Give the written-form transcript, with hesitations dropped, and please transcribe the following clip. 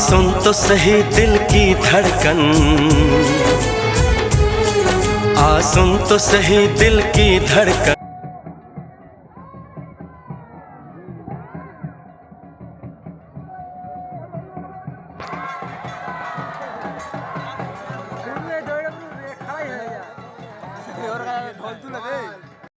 सुन तो सही दिल की धड़कन, सुन तो सही दिल की धड़कन। ढोल तू लगे